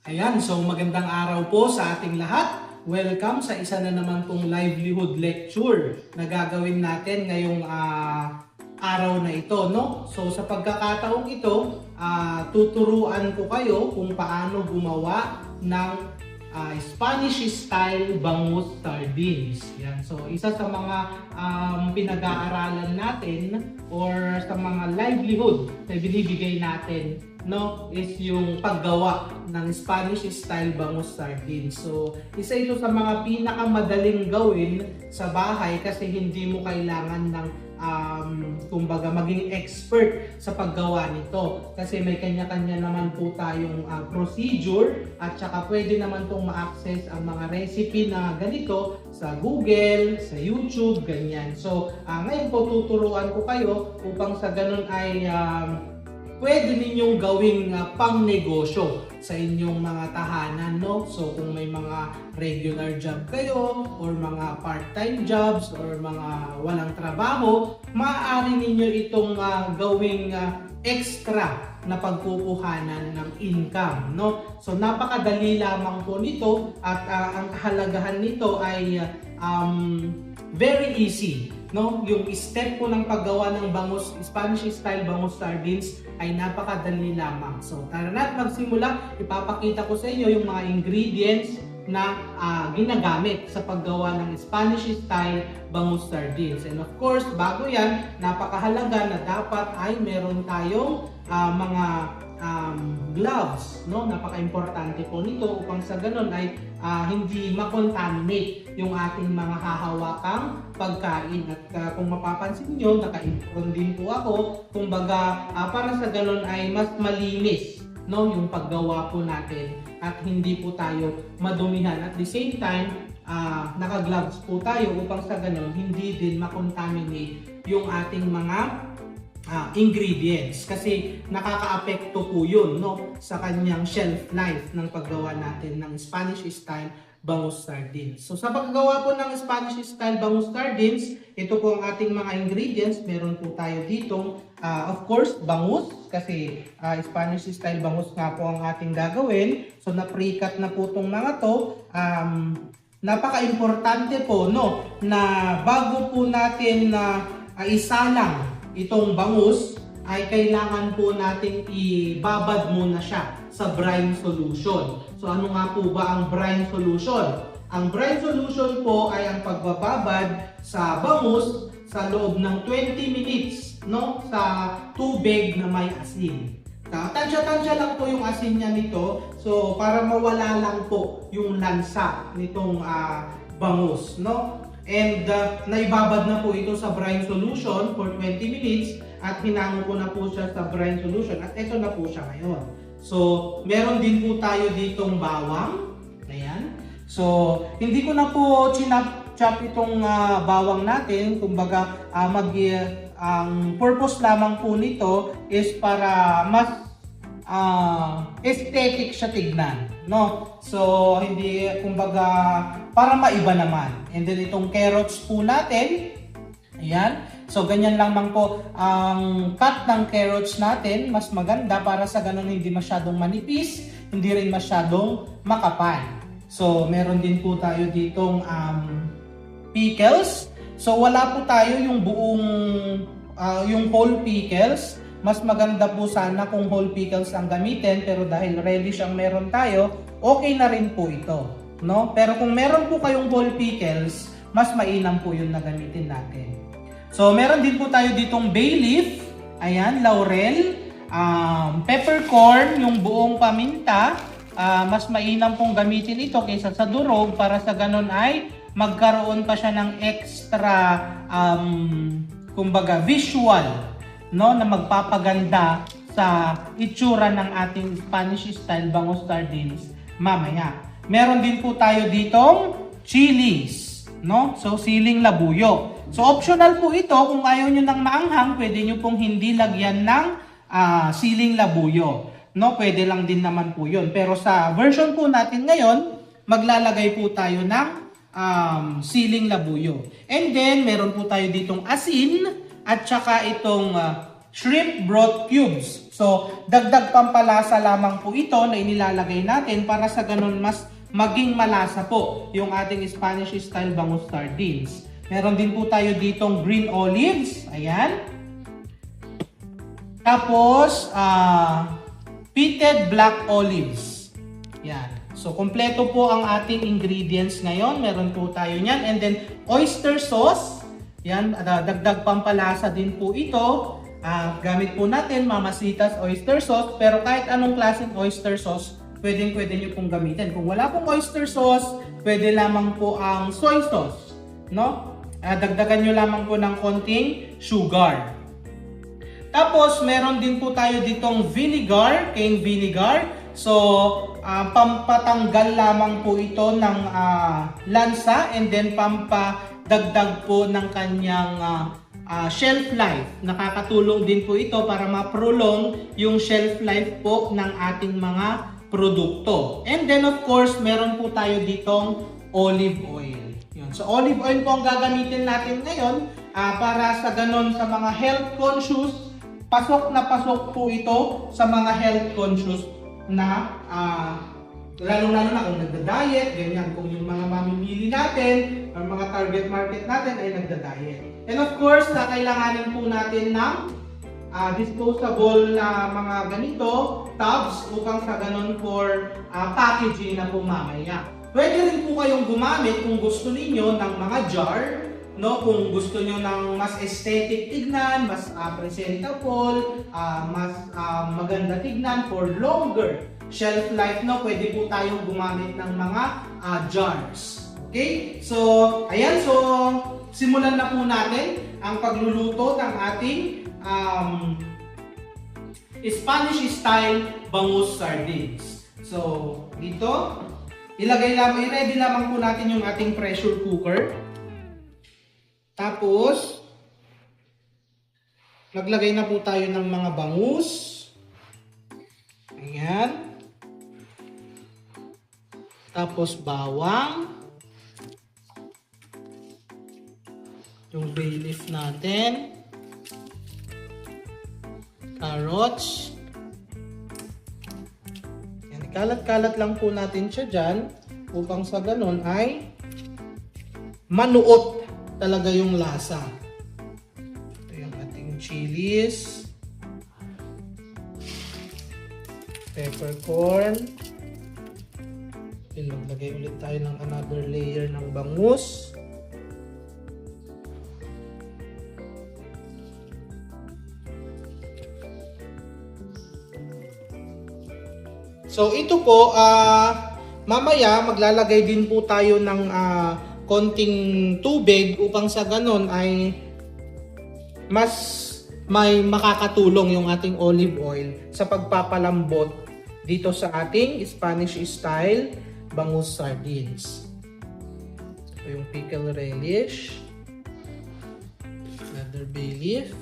Ayan, so magandang araw po sa ating lahat. Welcome sa isa na naman pong livelihood lecture na gagawin natin ngayong araw na ito, no? So sa pagkakataong ito, tuturuan ko kayo kung paano gumawa ng Spanish style bangus sardines. Yan. So isa sa mga pinag-aaralan natin or sa mga livelihood na binibigay natin, no, is yung paggawa ng Spanish style bangus sardines. So isa ito sa mga pinakamadaling gawin sa bahay kasi hindi mo kailangan ng kumbaga maging expert sa paggawa nito kasi may kanya-kanya naman po tayong procedure at saka pwede naman pong ma-access ang mga recipe na ganito sa Google, sa YouTube, ganyan. So ngayon po tuturuan ko kayo upang sa ganun ay pwede ninyong gawing pang-negosyo sa inyong mga tahanan, no? So kung may mga regular job kayo or mga part-time jobs or mga walang trabaho, maaari ninyo itong gawing extra na pagkukuhanan ng income, no? So napakadali lamang po nito at ang kahalagahan nito ay very easy, no? Yung step po ng paggawa ng bangus, Spanish style bangus sardines ay napakadali lamang. So tara na magsimula, ipapakita ko sa inyo yung mga ingredients na ginagamit sa paggawa ng Spanish style bangus sardines. And of course, bago yan, napakahalaga na dapat ay meron tayong mga gloves, no? Napaka-importante po nito upang sa ganun ay hindi makontaminate yung ating mga hahawakang pagkain. At kung mapapansin nyo, naka-apron din po ako. Kumbaga, para sa ganun ay mas malinis, no, yung paggawa po natin at hindi po tayo madumihan. At the same time, naka-gloves po tayo upang sa ganun hindi din makontaminate yung ating mga ingredients kasi nakakaapekto po yun, no, sa kanyang shelf life ng paggawa natin ng Spanish style bangus sardines. So sa paggawa po ng Spanish style bangus sardines, ito po ang ating mga ingredients. Meron po tayo ditong of course bangus kasi Spanish style bangus nga po ang ating gagawin. So na-pre-cut na po itong mga to. Napaka-importante po, no, na bago po natin isalang itong bangus ay kailangan po nating ibabad muna siya sa brine solution. So ano nga po ba ang brine solution? Ang brine solution po ay ang pagbababad sa bangus sa loob ng 20 minutes, no, sa tubig na may asin. Tansya-tansya lang po yung asin niya nito. So para mawala lang po yung lansa nitong bangus, no? And naibabad na po ito sa brine solution for 20 minutes at hinango ko na po siya sa brine solution at ito na po siya ngayon. So meron din po tayo ditong bawang. Ayan. So hindi ko na po chinap-chop itong bawang natin. Kumbaga ang purpose lamang po nito is para mas aesthetic siya tignan, no? So hindi, kumbaga, para maiba naman. And then itong carrots po natin, ayan. So ganyan lamang po ang cut ng carrots natin, mas maganda para sa ganun hindi masyadong manipis, hindi rin masyadong makapal. So meron din po tayo ditong pickles. So wala po tayo yung buong yung whole pickles. Mas maganda po sana kung whole pickles ang gamitin, pero dahil relish ang meron tayo, okay na rin po ito, no? Pero kung meron po kayong whole pickles, mas mainam po yun na gamitin natin. So meron din po tayo ditong bay leaf, ayan, laurel, peppercorn, yung buong paminta. Mas mainam pong gamitin ito kaysa sa durog para sa ganun ay magkaroon pa siya ng extra kumbaga visual, no, na magpapaganda sa itsura ng ating Spanish style bangus sardines mamaya. Meron din po tayo ditong chilies, no? So siling labuyo. So optional po ito, kung ayaw nyo ng maanghang, pwede nyo pong hindi lagyan ng siling labuyo, no? Pwede lang din naman po yun. Pero sa version po natin ngayon, maglalagay po tayo ng siling labuyo. And then meron po tayo ditong asin at saka itong shrimp broth cubes. So, dagdag pampalasa lamang po ito na inilalagay natin para sa ganun mas maging malasa po yung ating Spanish style bangus sardines. Meron din po tayo ditong green olives. Ayan. Tapos, pitted black olives. Yan. So, kompleto po ang ating ingredients ngayon. Meron po tayo niyan. And then, oyster sauce. Yan. Dagdag pampalasa din po ito. Gamit po natin Mamacita's oyster sauce. Pero kahit anong klaseng oyster sauce, pwede nyo pong gamitin. Kung wala pong oyster sauce, pwede lamang po ang soy sauce. No? Dagdagan nyo lamang po ng konting sugar. Tapos, meron din po tayo ditong vinegar, cane vinegar. So, pampatanggal lamang po ito ng lansa and then pampadagdag po ng kanyang shelf life. Nakakatulong din po ito para ma-prolong yung shelf life po ng ating mga produkto. And then of course, meron po tayo ditong olive oil. Yun. So olive oil po ang gagamitin natin ngayon para sa ganon sa mga health conscious. Pasok na pasok po ito sa mga health conscious na lalo-lalo na kung nagda-diet, ganyan, kung yung mga mamimili natin or mga target market natin ay nagda-diet. And of course, kailanganin po natin ng disposable na mga ganito, tubs, upang sa ganun for packaging na po mamaya. Pwede rin po kayong gumamit kung gusto ninyo ng mga jar, no? Kung gusto nyo ng mas aesthetic tignan, mas presentable, mas maganda tignan for longer shelf life, no? Pwede po tayong gumamit ng mga jars. Okay? So, ayan. So, simulan na po natin ang pagluluto ng ating Spanish style bangus sardines. So, dito, i-ready lamang po natin yung ating pressure cooker. Tapos, naglagay na po tayo ng mga bangus. Ayan. Tapos, bawang. Yung bay leaf natin. Carrots. Yan, ikalat-kalat lang po natin siya dyan upang sa ganun ay manuot talaga yung lasa. Ito yung ating chilies. Peppercorn. Maglagay ulit tayo ng another layer ng bangus. So ito po, mamaya maglalagay din po tayo ng konting tubig upang sa ganon ay mas may makakatulong yung ating olive oil sa pagpapalambot dito sa ating Spanish style bangus sardines. Ito yung pickle relish, another bay leaf.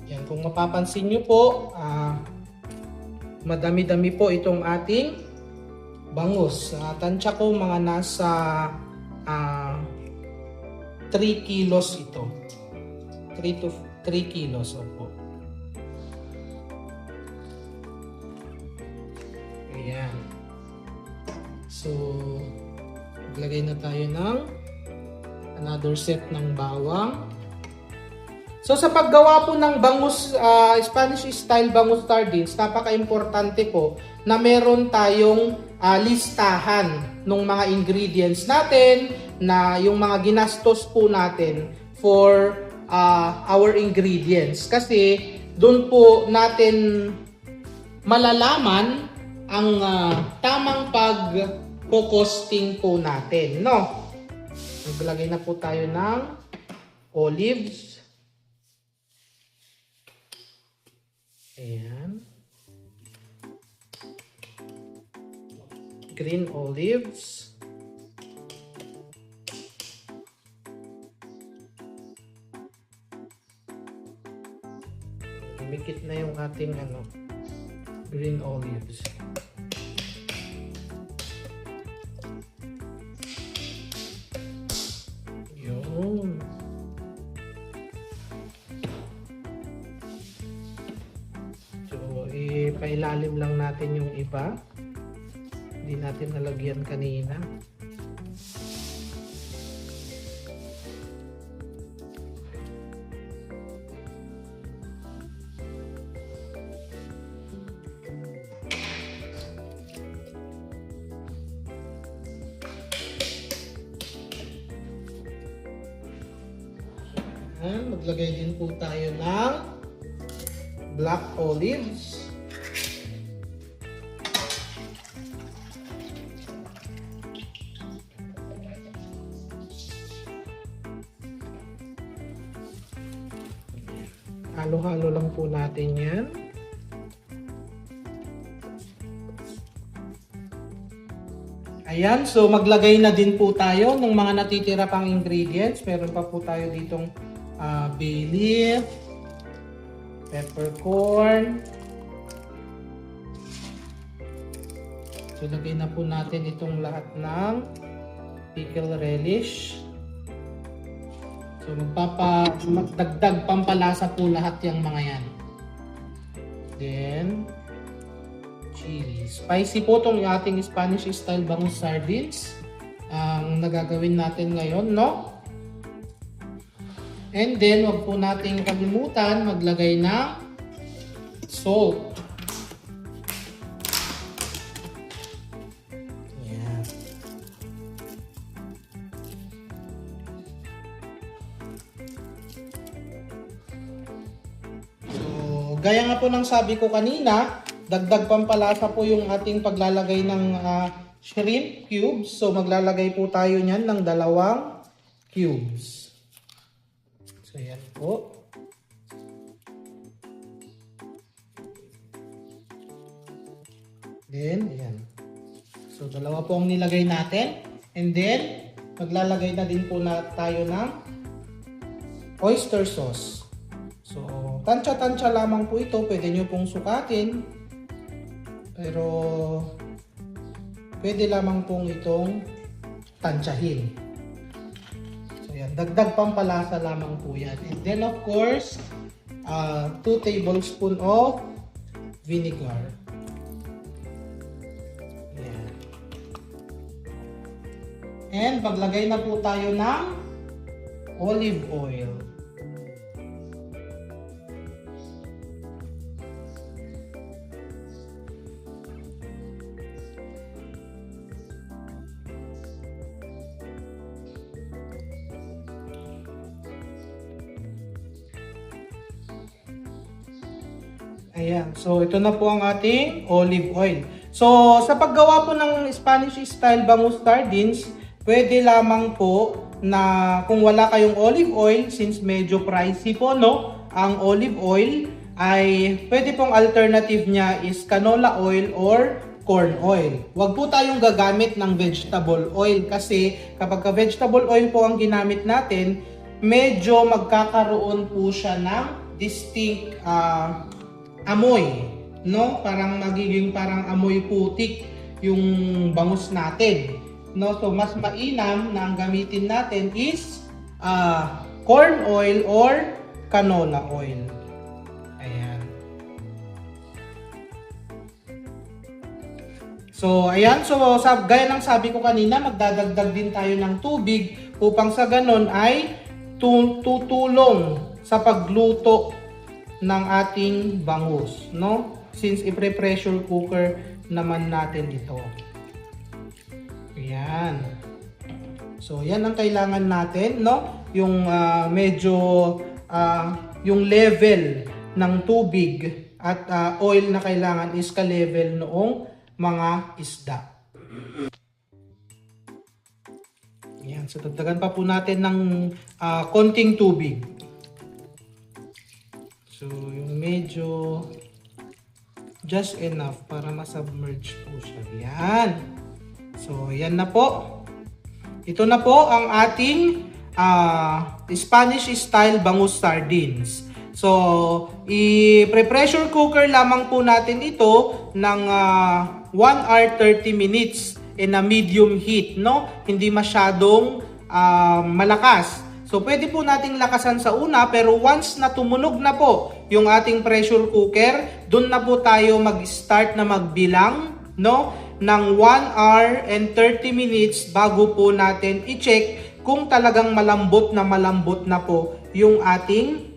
Yan, kung mapapansin nyo po, madami-dami po itong ating bangus. Tansya ko mga nasa 3 kilos ito. 3 kilos opo. Ayan. So, maglagay na tayo ng another set ng bawang. So sa paggawa po ng bangus, Spanish style bangus sardines, napaka-importante po na meron tayong listahan ng mga ingredients natin, na yung mga ginastos po natin for our ingredients. Kasi doon po natin malalaman ang tamang pag-costing po natin, no? Maglagay na po tayo ng olives. Ayan. Green olives. Mikit na yung ating green olives. Yun. So, ipailalim lang natin yung iba. Hindi natin nalagyan kanina. Maglagay din po tayo ng black olives. Halo-halo lang po natin yan. Ayan, so maglagay na din po tayo ng mga natitira pang ingredients. Meron pa po tayo ditong bay leaf, peppercorn. So lagay na po natin itong lahat ng pickle relish. So magdagdag pampalasa po lahat yung mga yan. Then chili. Spicy po itong ating Spanish style bangus sardines. Ang nagagawin natin ngayon, no? And then, wag po nating kalimutan maglagay ng salt. Ayan. So, gaya nga po ng sabi ko kanina, dagdag pampalasa po yung ating paglalagay ng shrimp cubes. So, maglalagay po tayo niyan ng 2 cubes. So, yan po. Then, ayan. So, 2 po ang nilagay natin. And then, maglalagay na din po tayo ng oyster sauce. So, tansya-tansya lamang po ito. Pwede nyo pong sukatin. Pero, pwede lamang pong itong tansyahin. Dagdag pampalasa lamang po yan. And then of course, 2 tablespoons of vinegar. Yan. And maglagay na po tayo ng olive oil. Ayan. So, ito na po ang ating olive oil. So, sa paggawa po ng Spanish style bangus sardines, pwede lamang po na kung wala kayong olive oil, since medyo pricey po, no, ang olive oil, ay pwede pong alternative niya is canola oil or corn oil. Huwag po tayong gagamit ng vegetable oil kasi kapag vegetable oil po ang ginamit natin, medyo magkakaroon po siya ng distinct amoy, no? Parang magiging parang amoy putik yung bangus natin, no? So mas mainam na ang gamitin natin is corn oil or canola oil. Ayan. So ayan, so gaya ng sabi ko kanina, magdadagdag din tayo ng tubig upang sa ganon ay tutulong sa pagluto ng ating bangus, no? Since i-pressure cooker naman natin ito. Ayan. So, yan ang kailangan natin, no? Yung medyo yung level ng tubig at oil na kailangan is ka-level noong mga isda. Ayan. So, dagdagan pa po natin ng konting tubig. So, yung medyo just enough para ma-submerge po siya. Yan. So, yan na po. Ito na po ang ating Spanish style bangus sardines. So, i-pressure cooker lamang po natin ito ng 1 hour 30 minutes in a medium heat, no? Hindi masyadong malakas. So pwede po nating lakasan sa una, pero once na tumunog na po yung ating pressure cooker, doon na po tayo mag-start na magbilang, no, ng 1 hour and 30 minutes bago po natin i-check kung talagang malambot na po yung ating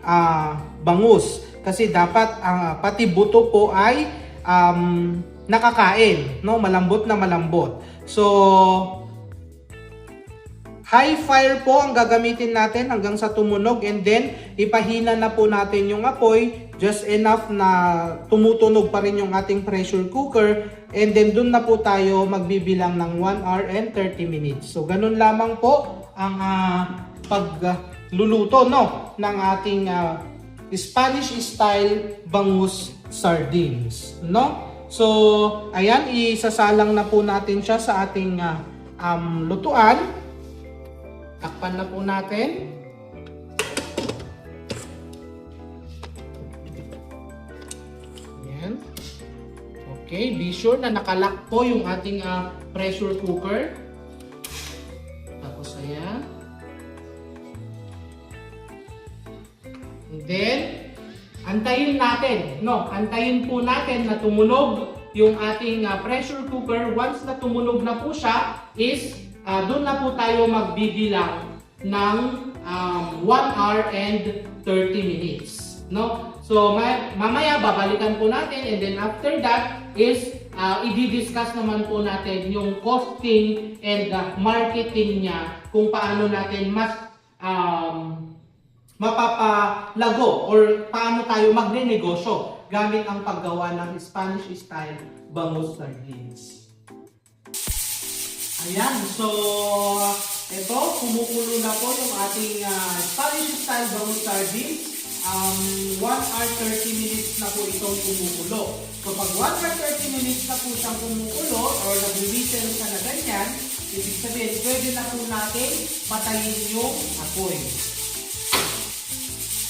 bangus. Kasi dapat pati buto po ay nakakain, no, malambot na malambot. So high fire po ang gagamitin natin hanggang sa tumunog, and then ipahina na po natin yung apoy just enough na tumutunog pa rin yung ating pressure cooker, and then dun na po tayo magbibilang ng 1 hour and 30 minutes. So ganun lamang po ang pagluluto, no, ng ating Spanish style bangus sardines, no? So ayan, isasalang na po natin siya sa ating lutuan. Takpan na po natin. Ayan. Okay, be sure na nakalock po yung ating pressure cooker. Tapos ayan. And then, antayin natin, no? Antayin po natin na tumunog yung ating pressure cooker. Once na tumunog na po siya, is doon na po tayo magbibilang ng 1 hour and 30 minutes, no? So mamaya babalikan po natin, and then after that is i-discuss naman po natin yung costing and marketing niya, kung paano natin mas mapapalago or paano tayo magne-negosyo gamit ang paggawa ng Spanish style bangus sardines. Ayan, so ito, kumukulo na po yung ating Spanish style bangus sardines. 1 hour 30 minutes na po itong kumukulo. So pag 1 hour 30 minutes na po siyang kumukulo or nag-whistle ka na ganyan, ibig sabihin, pwede na po natin patayin yung apoy.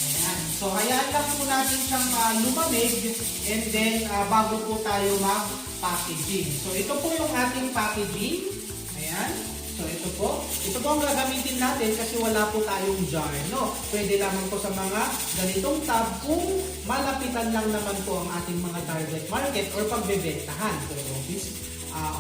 Ayan, so hayaan lang po natin siyang lumamig, and then bago po tayo mag-packaging. So ito po yung ating packaging. Ayan. So ito po ang gagamitin natin kasi wala po tayong jar, no? Pwede lamang po sa mga ganitong tab kung malapitan lang naman po ang ating mga target market or pagbebentahan. So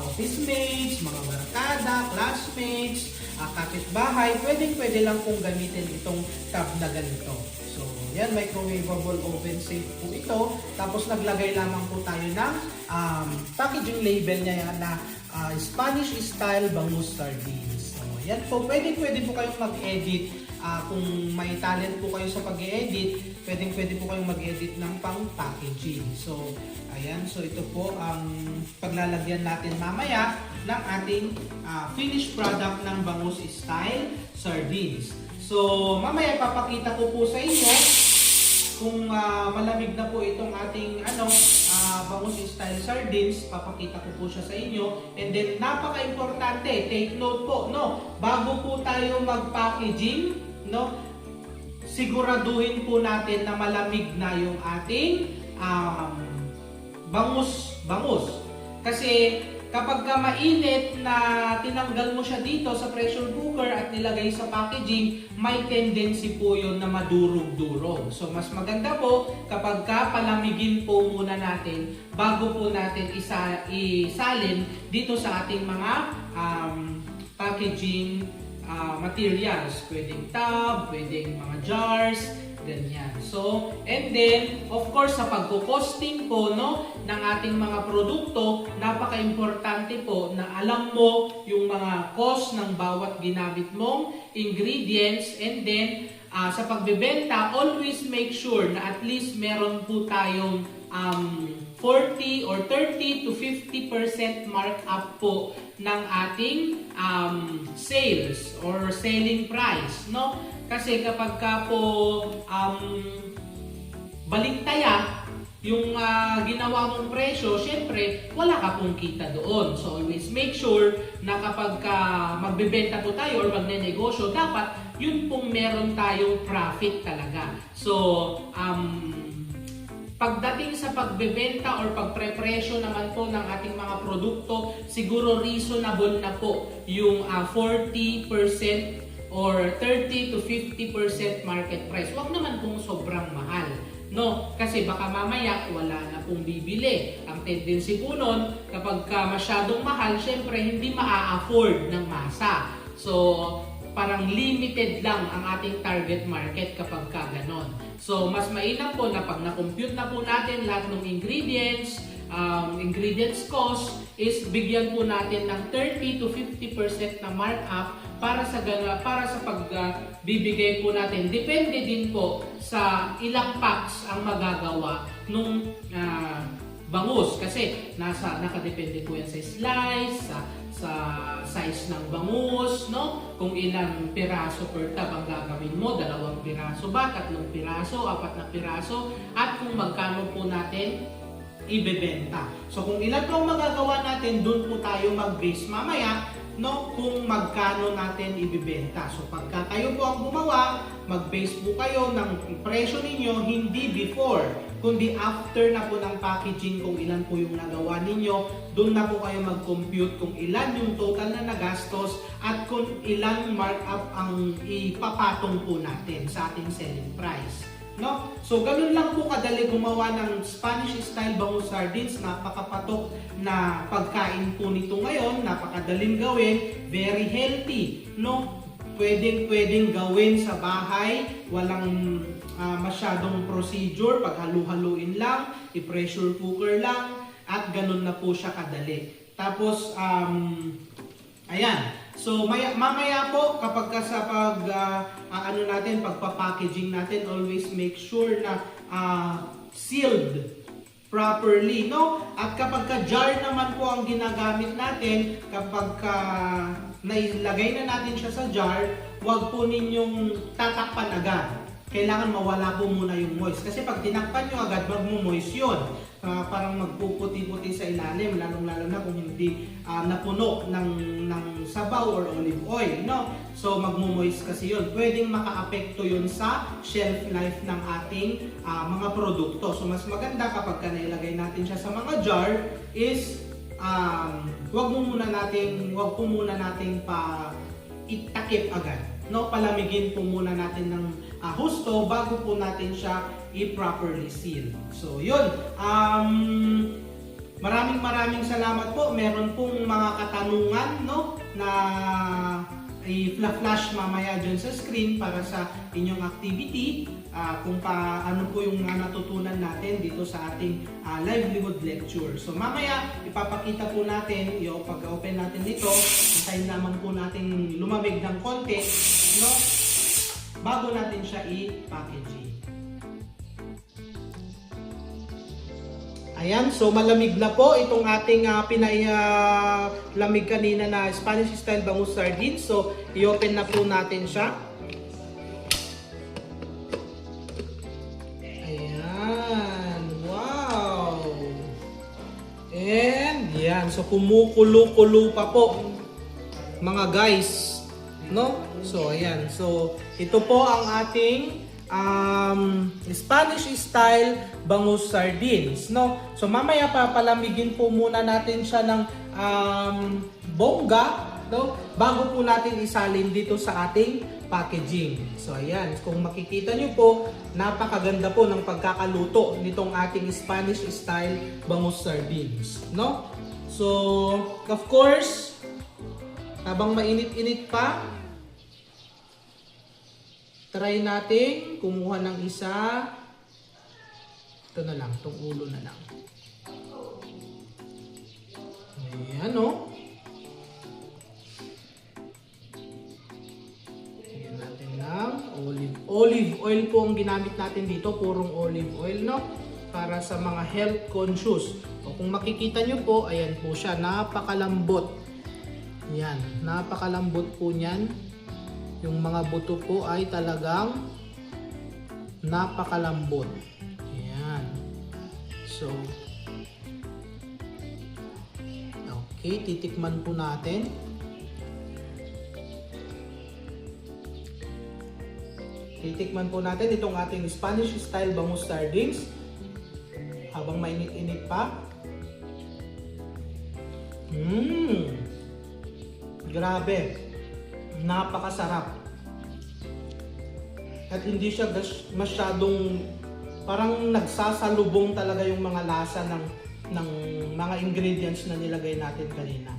office mates, mga barkada, classmates, kapitbahay, pwede lang pong gamitin itong tab na ganito. So yan, microwavable oven safe po ito. Tapos naglagay lamang po tayo ng packaging label niya na Spanish style bangus sardines. So, yan po, pwede po kayong mag-edit. Kung may talent po kayo sa pag-edit, pwede po kayong mag-edit ng pang-packaging. So, ayan. So, ito po ang paglalagyan natin mamaya ng ating finished product ng bangus style sardines. So, mamaya papakita ko po sa inyo kung malamig na po itong ating bangus style sardines. Papakita ko po siya sa inyo, and then napaka-importante, take note po, no, bago po tayo mag-packaging, no, siguraduhin po natin na malamig na yung ating bangus. Kasi kapag mainit na tinanggal mo siya dito sa pressure cooker at nilagay sa packaging, may tendency po yun na madurog-durog. So mas maganda po kapag palamigin po muna natin bago po natin isalin dito sa ating mga packaging materials. Pwedeng tub, pwedeng mga jars, ganyan. So, and then, of course, sa pagko-costing po, no, ng ating mga produkto, napaka-importante po na alam mo yung mga cost ng bawat ginamit mong ingredients, and then, sa pagbebenta, always make sure na at least meron po tayong 40 or 30 to 50% markup po ng ating sales or selling price, no? Kasi kapag po baliktaya yung ginawa mong presyo, syempre wala ka pong kita doon. So always make sure na kapag magbebenta po tayo or magne-negosyo, dapat yun pong meron tayong profit talaga. So pagdating sa pagbebenta or pagprepresyo naman po ng ating mga produkto, siguro reasonable na po yung 40% or 30 to 50% market price. Huwag naman kung sobrang mahal. No, kasi baka mamaya wala na pong bibili. Ang tendency po nun, kapag ka masyadong mahal, syempre hindi maa-afford ng masa. So, parang limited lang ang ating target market kapag ka ganon. So, mas mainam po na pag na-compute na po natin lahat ng ingredients cost is bigyan po natin ng 30 to 50% na markup para sa pagbibigay po natin. Depende din po sa ilang packs ang magagawa nung bangus kasi nakadepende po yan sa slice, sa size ng bangus, no? Kung ilang piraso per tab ang gagawin mo, 2 piraso ba, 3 piraso, 4 na piraso, at kung magkano po natin ibebenta. So kung ilan po ang magagawa natin, doon po tayo mag-base mamaya, no, kung magkano natin ibebenta. So pagka kayo po ang gumawa, mag-base po kayo ng presyo ninyo hindi before, kundi after na po ng packaging kung ilan po yung nagawa ninyo. Doon na po kayo mag-compute kung ilan yung total na nagastos at kung ilan markup ang ipapatong po natin sa ating selling price. No? So, ganun lang po kadali gumawa ng Spanish style bangus sardines. Napakapatok na pagkain po nito ngayon. Napakadaling gawin. Very healthy. No? Pwedeng gawin sa bahay. Walang masyadong procedure. Paghalu-haluin lang. I-pressure cooker lang. At ganun na po siya kadali. Tapos, ayan. So mamaya po kapag sa pagpa-packaging natin, always make sure na sealed properly, no? At kapag jar naman po ang ginagamit natin, kapag nailagay na natin siya sa jar, huwag po ninyong tatakpan agad. Kailangan mawala po muna yung moist. Kasi pag tinakpan nyo agad, magmo-moist yun. Parang magpuputi-puti sa ilalim, lalong-lalo na kung hindi napuno ng sabaw or olive oil, no? So magmo-moist kasi yun. Pwedeng maka-apekto yun sa shelf life ng ating mga produkto. So mas maganda kapag nailagay natin siya sa mga jar is wag po muna nating pa itakip agad, no? Palamigin po muna natin ng husto bago po natin siya i-properly seal. So yun, maraming salamat po. Meron pong mga katanungan, no, na i-flash mamaya dyan sa screen para sa inyong activity, kung ano po yung natutunan natin dito sa ating livelihood lecture. So mamaya ipapakita po natin, pag-open natin dito, hintayin naman po natin lumamig ng konti, no, bago natin siya i-packaging. Ayan, so malamig na po itong ating pinailamig kanina na Spanish style bangus sardines. So i-open na po natin siya. Ayan, wow! And yan, so kumukulo-kulo pa po mga guys, no? So ayan, so ito po ang ating Spanish style bangus sardines, no? So mamaya papalamigin po muna natin siya ng bongga, no? Bago po natin isalin dito sa ating packaging. So ayan, kung makikita nyo po, napakaganda po ng pagkakaluto nitong ating Spanish style bangus sardines, no? So of course, habang mainit-init pa, try natin kumuha ng isa. Ito na lang, itong ulo na lang. Ayan, no? Lagyan natin ng olive oil po ang ginamit natin dito. Purong olive oil, no? Para sa mga health conscious. O kung makikita nyo po, ayan po siya. Napakalambot. Ayan, napakalambot po niyan. Yung mga buto po ay talagang napakalambot. Ayan. So, okay, titikman po natin. Titikman po natin itong ating Spanish style bangus sardines habang mainit-init pa. Grabe. Napakasarap. At hindi siya masyadong parang nagsasalubong talaga yung mga lasa ng mga ingredients na nilagay natin kanina.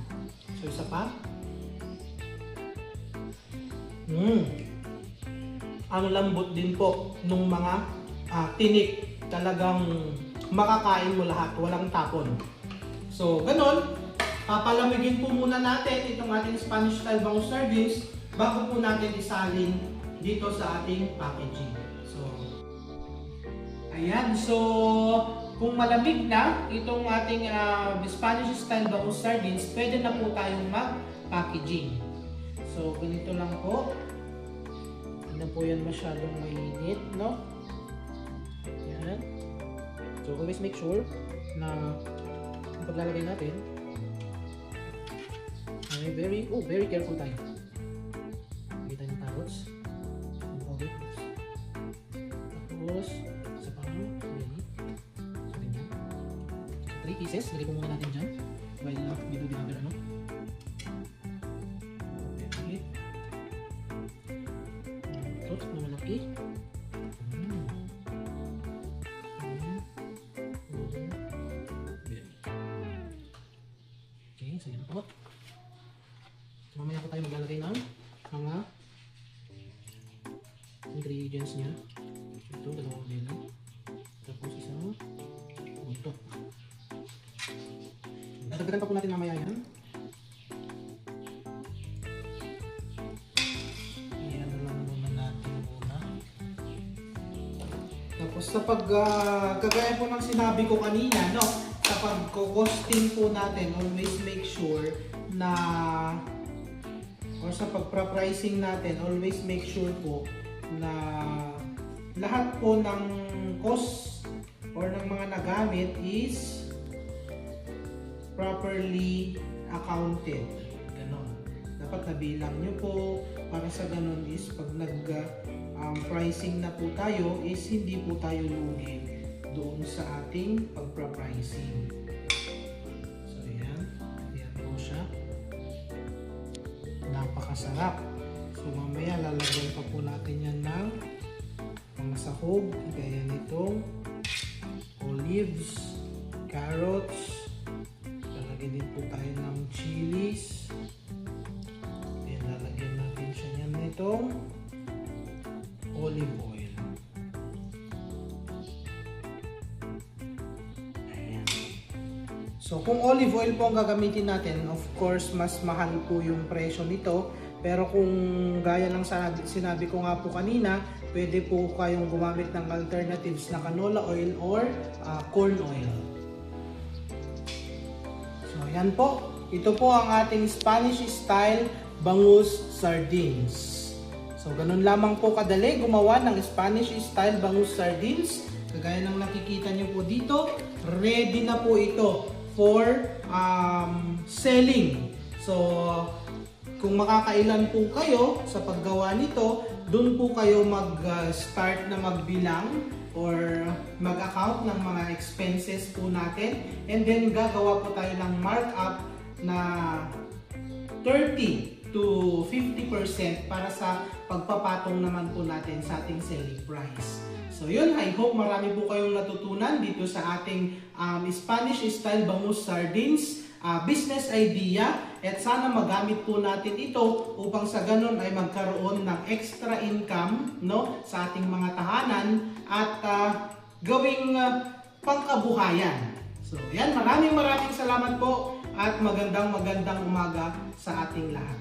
So isa pa. Ang lambot din po nung mga tinik. Talagang makakain mo lahat, walang tapon. So ganon, papalamigin po muna natin itong ating Spanish style bangus sardines bago po natin isalin dito sa ating packaging. So ayan, so kung malamig na itong ating Spanish style bangus sardines, pwede na po tayong mag-packaging. So ganito lang po. Hindi po yan masyadong mainit, no? Yan. So always make sure na yung paglalagay natin ay very careful tayo. Kita yung carrots. Tapos isa pa ready. So ganyan. 3 pieces, lagay ko muna natin dyan while dito binaber ano. Okay. Tapos na malaki. So yan po. Mamaya po tayo maglalagay ng mga ingredients niya. Ito, dalawang belly. Tapos isang ito. Dadagdagan pa po natin mamaya yan. Ayan na lang muna natin muna. Tapos sa kagaya po ng sinabi ko kanina, no? Sa pag-costing po natin, always make sure na or sa pag-pricing natin, always make sure po na lahat po ng cost or ng mga nagamit is properly accounted. Ganon. Dapat nabilang nyo po para sa ganon is pag nag-pricing na po tayo is hindi po tayo lugi doon sa ating pagpa-pricing. So yan. Ayan po siya. Napakasarap. So mamaya lalagyan pa po natin yan ng mga sahog. Gaya nitong olives, carrots. Lalagyan din po tayo ng chilies. Ayan, lalagyan natin siya yan nitong olive oil. So kung olive oil po ang gagamitin natin, of course mas mahal po yung presyo nito. Pero kung gaya ng sinabi ko nga po kanina, pwede po kayong gumamit ng alternatives na canola oil or corn oil. So yan po. Ito po ang ating Spanish style bangus sardines. So ganun lamang po kadali gumawa ng Spanish style bangus sardines. Kagaya ng nakikita nyo po dito, ready na po ito for selling. So kung makakailan po kayo sa paggawa nito, doon po kayo mag-start na magbilang or mag-account ng mga expenses po natin, and then gagawa po tayo ng markup na 30 to 50% para sa pagpapatong naman po natin sa ating selling price. So yun, I hope marami po kayong natutunan dito sa ating Spanish style bangus sardines business idea, at sana magamit po natin ito upang sa ganun ay magkaroon ng extra income, no, sa ating mga tahanan at gawing pangkabuhayan. So yan, maraming salamat po at magandang umaga sa ating lahat.